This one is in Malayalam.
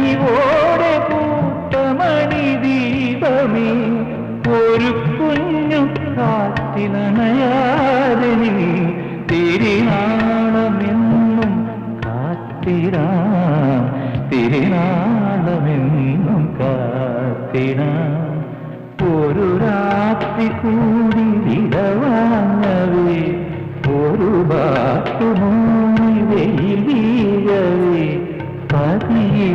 കനിവോടെ കൂട്ടമണി ദീപമേ ഒരു കുഞ്ഞു കാറ്റിലണയാതെ തിരിനാളമെന്നും കാത്തിരാം തിരിനാളമെന്നും കാത്തിരാം ഒരു രാത്രി കൂടി വിടവാങ്ങവേ ഒരു ബാത്തുമൂടി വെയിൽ വീഴവേ പതിയെ